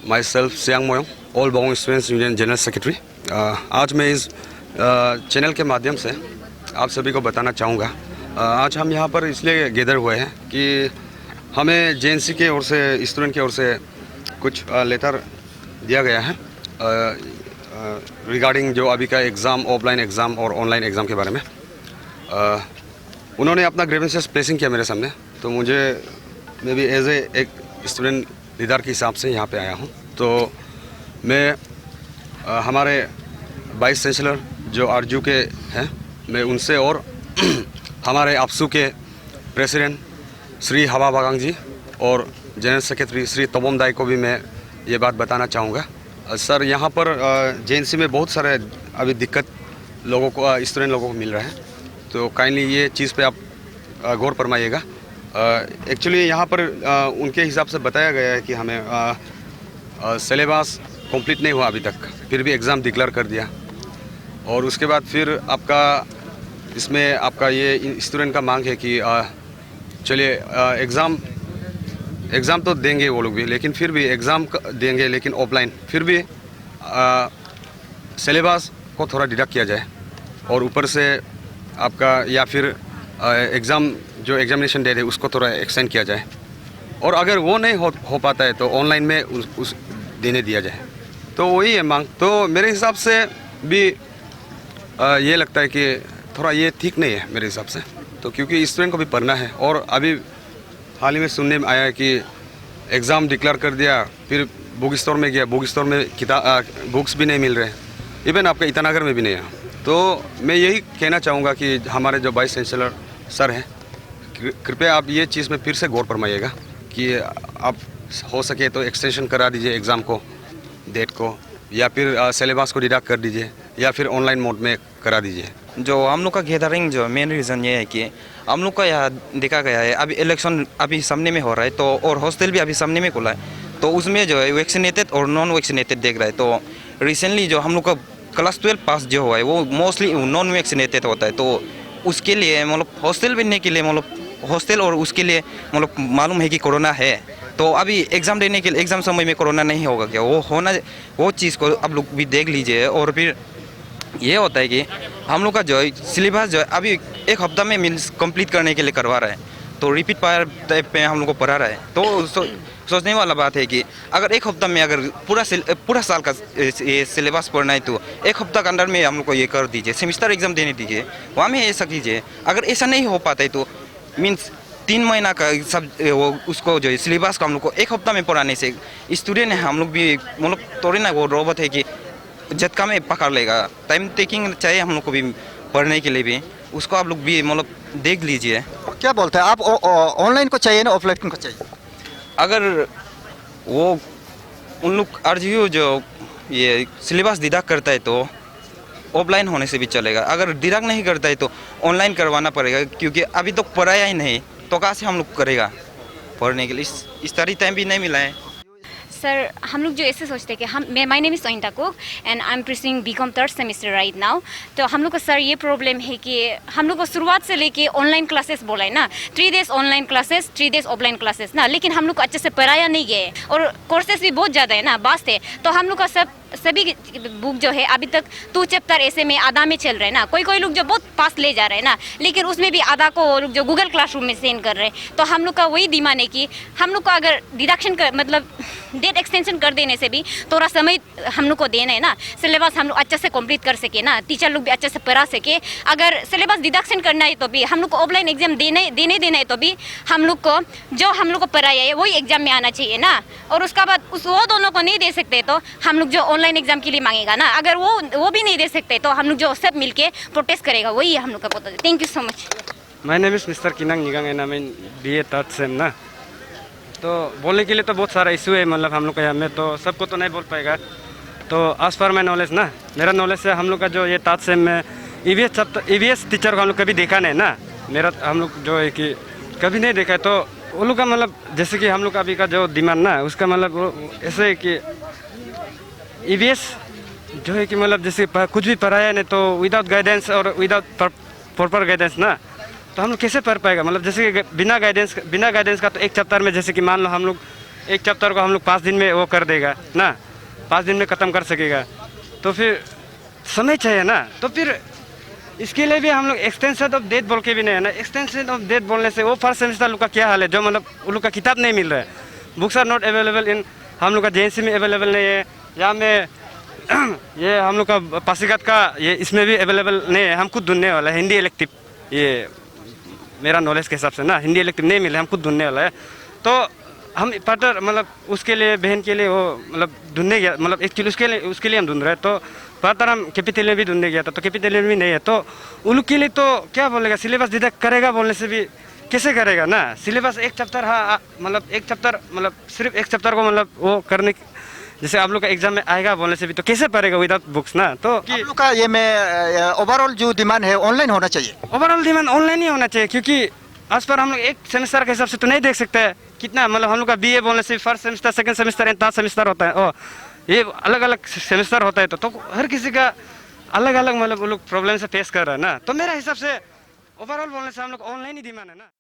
My self Siang Moyong, all Bong students union general secretary. आज मैं इस चैनल के माध्यम से आप सभी को बताना चाहूँगा। आज हम यहाँ पर इसलिए गैदर हुए हैं कि हमें जेएनसी के ओर से, स्टूडेंट की ओर से कुछ लेटर दिया गया है रिगार्डिंग जो अभी का एग्ज़ाम, ऑफलाइन एग्ज़ाम और ऑनलाइन एग्ज़ाम के बारे में। उन्होंने अपना ग्रीवेंसेस प्लेसिंग किया मेरे सामने, तो मैं भी एज एक स्टूडेंट लीडर के हिसाब से यहाँ पे आया हूँ। तो मैं हमारे वाइस चांसलर जो आरजू के हैं, मैं उनसे और हमारे आपसू के प्रेसिडेंट श्री हवा बागांग जी और जनरल सेक्रेटरी श्री तबोम दाई को भी मैं ये बात बताना चाहूँगा। सर, यहाँ पर जेएनसी में बहुत सारे अभी दिक्कत लोगों को, स्टूडेंट लोगों को मिल रहा है, तो काइंडली ये चीज़ पे आप गौर फरमाइएगा। एक्चुअली यहाँ पर उनके हिसाब से बताया गया है कि हमें सिलेबस कंप्लीट नहीं हुआ अभी तक, फिर भी एग्ज़ाम डिक्लेयर कर दिया। और उसके बाद फिर आपका इसमें आपका ये स्टूडेंट का मांग है कि चलिए एग्ज़ाम तो देंगे वो लोग भी, लेकिन फिर भी एग्ज़ाम देंगे लेकिन ऑफलाइन, फिर भी सिलेबस को थोड़ा डिडक्ट किया जाए और ऊपर से आपका या फिर एग्ज़ाम जो एग्जामिनेशन डेट है उसको थोड़ा एक्सटेंड किया जाए, और अगर वो नहीं हो पाता है तो ऑनलाइन में उस देने दिया जाए। तो वही है मांग। तो मेरे हिसाब से भी ये लगता है कि थोड़ा ये ठीक नहीं है मेरे हिसाब से, तो क्योंकि स्टूडेंट को भी पढ़ना है। और अभी हाल ही में सुनने में आया है कि एग्ज़ाम डिक्लेयर कर दिया, फिर बुक स्टोर में गया, बुक स्टोर में बुक्स भी नहीं मिल रहे, इवन आपका ईटानगर में भी नहीं है। तो मैं यही कहना चाहूँगा कि हमारे जो वाइस चांसलर सर हैं, कृपया आप ये चीज़ में फिर से गौर फरमाइएगा कि आप हो सके तो एक्सटेंशन करा दीजिए एग्ज़ाम को, डेट को, या फिर सिलेबस को डिडक्ट कर दीजिए, या फिर ऑनलाइन मोड में करा दीजिए। जो हम लोग का गैदरिंग जो मेन रीज़न ये है कि हम लोग का यहाँ देखा गया है अभी इलेक्शन अभी सामने में हो रहा है, तो और हॉस्टल भी अभी सामने में खुला है, तो उसमें जो है वैक्सीनेटेड और नॉन वैक्सीनेटेड देख रहा है। तो रिसेंटली जो हम लोग का क्लास 12 पास जो हुआ है वो मोस्टली नॉन वैक्सीनेटेड होता है, तो उसके लिए मतलब हॉस्टल बनने के लिए मतलब हॉस्टल और उसके लिए मतलब मालूम है कि कोरोना है, तो अभी एग्ज़ाम देने के लिए एग्ज़ाम समय में कोरोना नहीं होगा क्या, वो चीज़ को आप लोग भी देख लीजिए। और फिर ये होता है कि हम लोग का जो है सिलेबस जो है अभी एक हफ्ता में मीन्स कंप्लीट करने के लिए करवा रहा है, तो रिपीट पायर टाइप पे हम लोग को पढ़ा रहा है। तो सोचने वाला बात है कि अगर एक हफ्ता में अगर पूरा साल का ये सिलेबस पढ़ना है तो एक हफ्ता के अंदर में हम लोग को ये कर दीजिए, सेमिस्टर एग्ज़ाम देने दीजिए, वहाँ में ऐसा कीजिए। अगर ऐसा नहीं हो पाता है तो मीन्स 3 महीना का सब वो उसको जो सिलेबस को हम लोग को एक हफ्ता में पढ़ाने से स्टूडेंट है हम लोग भी मतलब थोड़ी ना वो रोबोट है कि झटका में पकड़ लेगा। टाइम टेकिंग चाहिए हम लोग को भी पढ़ने के लिए भी, उसको आप लोग भी मतलब देख लीजिए। क्या बोलते हैं आप, ऑनलाइन को चाहिए ना ऑफलाइन को चाहिए? अगर वो उन लोग आरजीयू जो ये सिलेबस डिडक्ट करता है तो ऑफलाइन होने से भी चलेगा, अगर डिडक्ट नहीं करता है तो ऑनलाइन करवाना पड़ेगा, क्योंकि अभी तो पढ़ाया ही नहीं तो कहाँ से हम लोग करेगा पढ़ने के लिए, इस तरह टाइम भी नहीं मिला है। सर, हम लोग जो ऐसे सोचते हैं कि my name is Sointa Kuk and I am pursuing BCom 3rd semester right now. तो हम लोग को सर ये प्रॉब्लम है कि हम लोग को शुरुआत से लेके ऑनलाइन क्लासेस बोला है ना, 3 days online classes 3 days offline classes ना, लेकिन हम लोग को अच्छे से पढ़ाया नहीं गया और कोर्सेज भी बहुत ज़्यादा है ना, बास्ट है। तो हम लोग का सभी बुक जो है अभी तक 2 चैप्टर ऐसे में आधा में चल रहे हैं ना, कोई लोग जो बहुत फास्ट ले जा रहे हैं ना, लेकिन उसमें भी आधा को लोग जो गूगल क्लासरूम में सेंड कर रहे हैं। तो हम लोग का वही डिमांड है कि हम लोग को अगर डिडक्शन कर मतलब डेट एक्सटेंशन कर देने से भी थोड़ा समय हम लोग को देना है ना, सिलेबस हम लोग अच्छे से कंप्लीट कर सके ना, टीचर लोग भी अच्छे से पढ़ा सके। अगर सिलेबस डिडक्शन करना है तो भी हम लोग को ऑफलाइन एग्जाम देने देना है तो भी हम लोग को जो हम लोग को पढ़ाया है वही एग्जाम में आना चाहिए ना, और उसका बाद वो दोनों को नहीं दे सकते तो हम लोग जो ऑनलाइन एग्जाम के लिए मांगेगा ना, अगर वो भी नहीं दे सकते तो हम लोग जो सब मिलके प्रोटेस्ट करेगा, वही हम लोग का बहुत। Thank you so much. My name is mister Kinang Nigang and I am BA 3rd sem ना। तो बोलने के लिए तो बहुत सारा इशू है, मतलब हम लोग का यहाँ में तो सबको तो नहीं बोल पाएगा। तो एज पर माई नॉलेज ना, मेरा नॉलेज से हम लोग का जो ये 3rd सेम में EVS टीचर को हम लोग कभी देखा नहीं ना, हम लोग जो है कि कभी नहीं देखा है। तो वो लोग का मतलब जैसे कि हम लोग का अभी का जो डिमांड ना, उसका मतलब ऐसे है कि EVS जो है कि मतलब जैसे कुछ भी पढ़ाया नहीं तो विदाउट गाइडेंस और विदाउट प्रॉपर गाइडेंस ना, तो हम लोग कैसे पढ़ पाएगा। मतलब जैसे कि बिना गाइडेंस का तो एक चैप्टर में जैसे कि मान लो हम लोग एक चैप्टर को हम लोग 5 दिन में वो कर देगा ना, 5 दिन में ख़त्म कर सकेगा, तो फिर समय चाहिए ना। तो फिर इसके लिए भी हम लोग एक्सटेंशन ऑफ डेट बोल के भी नहीं है ना। एक्सटेंशन ऑफ डेट बोलने से वो फर्स्ट सेमेस्टर लोग का क्या हाल है, जो मतलब उन लोग का किताब नहीं मिल रहा है, books are not available in, हम लोग का जेएनसी में अवेलेबल नहीं है, या में ये हम लोग का पासीघाट का ये इसमें भी अवेलेबल नहीं है। हम खुद ढूंढने वाला है हिंदी इलेक्टिव, ये मेरा नॉलेज के हिसाब से ना हिंदी इलेक्टिव नहीं मिले, हम खुद ढूंढने वाला है। तो हम पार्टनर मतलब उसके लिए बहन के लिए वो मतलब ढूंढने गया, मतलब एक्चुअली उसके लिए हम ढूंढ रहे हैं। तो पार्टनर हम कैपिटल में भी ढूंढने गया था, तो कैपिटल में भी नहीं है। तो उन लोग के लिए तो क्या बोलेगा, सिलेबस डिडक्ट करेगा बोलने से भी कैसे करेगा ना। सिलेबस एक चैप्टर, हाँ मतलब एक चैप्टर, मतलब सिर्फ एक चैप्टर को मतलब वो करने, जैसे आप लोग का एग्जाम में आएगा बोलने से भी तो कैसे पढ़ेगा विदाउट बुक्स ना। तो आप लोग का ये में ओवरऑल जो डिमांड है ऑनलाइन होना चाहिए। ओवरऑल डिमांड ऑनलाइन ही होना चाहिए, क्योंकि आज पर हम लोग एक सेमेस्टर के हिसाब से तो नहीं देख सकते हैं कितना, मतलब हम लोग का बीए बोलने से first semester, second semester and third semester होता है, और ये अलग अलग सेमेस्टर होता है। तो हर किसी का अलग अलग मतलब वो लोग प्रॉब्लम से फेस कर रहा है ना। तो मेरे हिसाब से ओवरऑल बोलने से हम लोग ऑनलाइन ही डिमांड है ना।